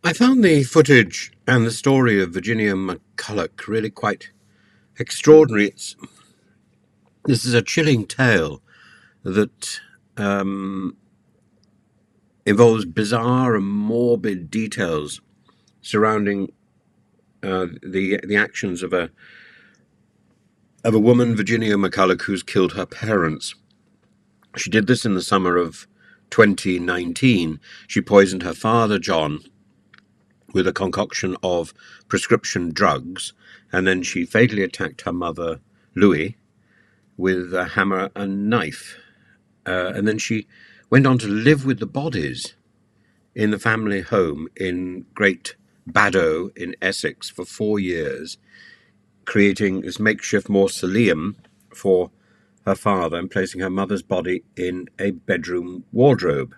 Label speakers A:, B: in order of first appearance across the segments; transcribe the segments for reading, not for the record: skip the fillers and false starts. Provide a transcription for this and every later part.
A: I found the footage and the story of Virginia McCullough really quite extraordinary. This is a chilling tale that involves bizarre and morbid details surrounding the actions of a woman, Virginia McCullough, who's killed her parents. She did this in the summer of 2019. She poisoned her father, John, with a concoction of prescription drugs, and then she fatally attacked her mother, Louis, with a hammer and knife. And then she went on to live with the bodies in the family home in Great Baddow in Essex for 4 years, creating this makeshift mausoleum for her father and placing her mother's body in a bedroom wardrobe.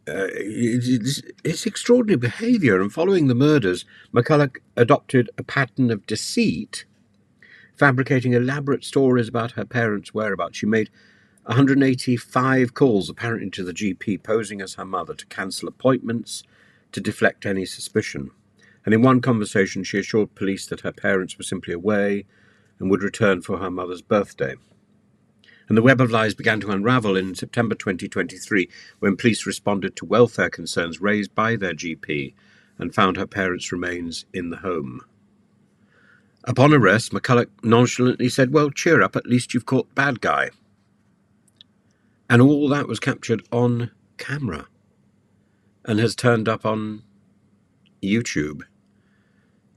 A: It's extraordinary behaviour, and following the murders, McCullough adopted a pattern of deceit, fabricating elaborate stories about her parents' whereabouts. She made 185 calls, apparently to the GP, posing as her mother, to cancel appointments, to deflect any suspicion. And in one conversation, she assured police that her parents were simply away and would return for her mother's birthday. And the web of lies began to unravel in September 2023, when police responded to welfare concerns raised by their GP and found her parents' remains in the home. Upon arrest, McCullough nonchalantly said, "Well, cheer up, at least you've caught the bad guy." And all that was captured on camera and has turned up on YouTube.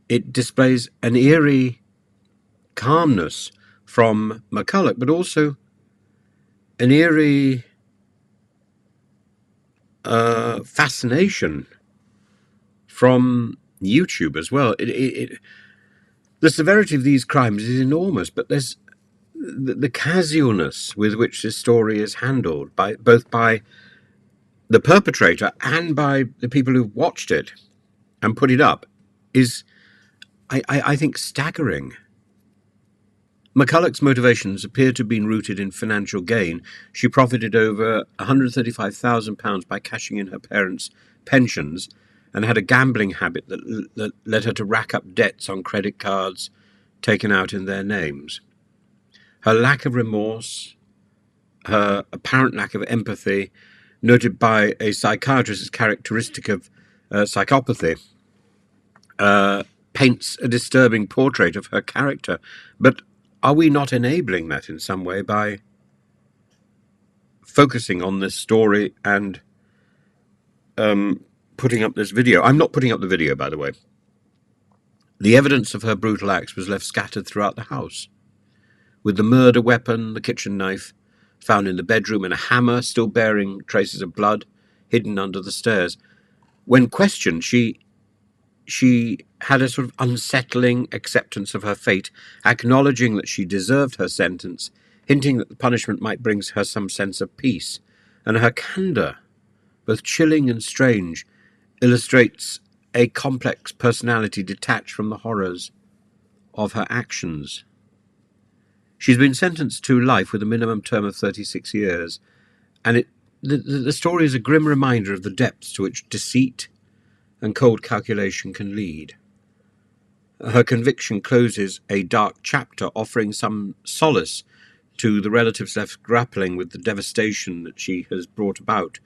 A: It displays an eerie calmness from McCullough, but also an eerie fascination from YouTube as well. The severity of these crimes is enormous, but there's the casualness with which this story is handled both by the perpetrator and by the people who've watched it and put it up is, I think, staggering. McCullough's motivations appear to have been rooted in financial gain. She profited over £135,000 by cashing in her parents' pensions and had a gambling habit that led her to rack up debts on credit cards taken out in their names. Her lack of remorse, her apparent lack of empathy, noted by a psychiatrist as characteristic of psychopathy, paints a disturbing portrait of her character. But are we not enabling that in some way by focusing on this story and putting up this video? I'm not putting up the video, by the way. The evidence of her brutal acts was left scattered throughout the house, with the murder weapon, the kitchen knife, found in the bedroom, and a hammer still bearing traces of blood hidden under the stairs. When questioned, she had a sort of unsettling acceptance of her fate, acknowledging that she deserved her sentence, hinting that the punishment might bring her some sense of peace. And her candour, both chilling and strange, illustrates a complex personality detached from the horrors of her actions. She's been sentenced to life with a minimum term of 36 years, and the story is a grim reminder of the depths to which deceit and cold calculation can lead. Her conviction closes a dark chapter, offering some solace to the relatives left grappling with the devastation that she has brought about.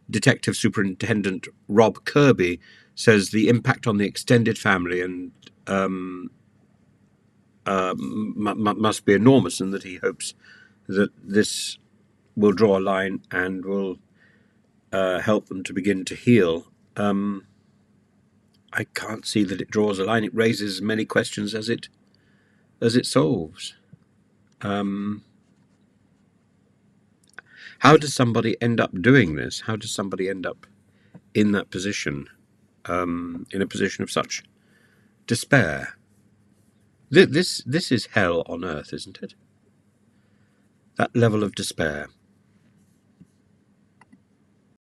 A: Detective Superintendent Rob Kirby says the impact on the extended family and must be enormous, and that he hopes that this will draw a line and will help them to begin to heal. I can't see that it draws a line. It raises as many questions as it solves. How does somebody end up doing this? How does somebody end up in that position, in a position of such despair? This is hell on earth, isn't it? That level of despair.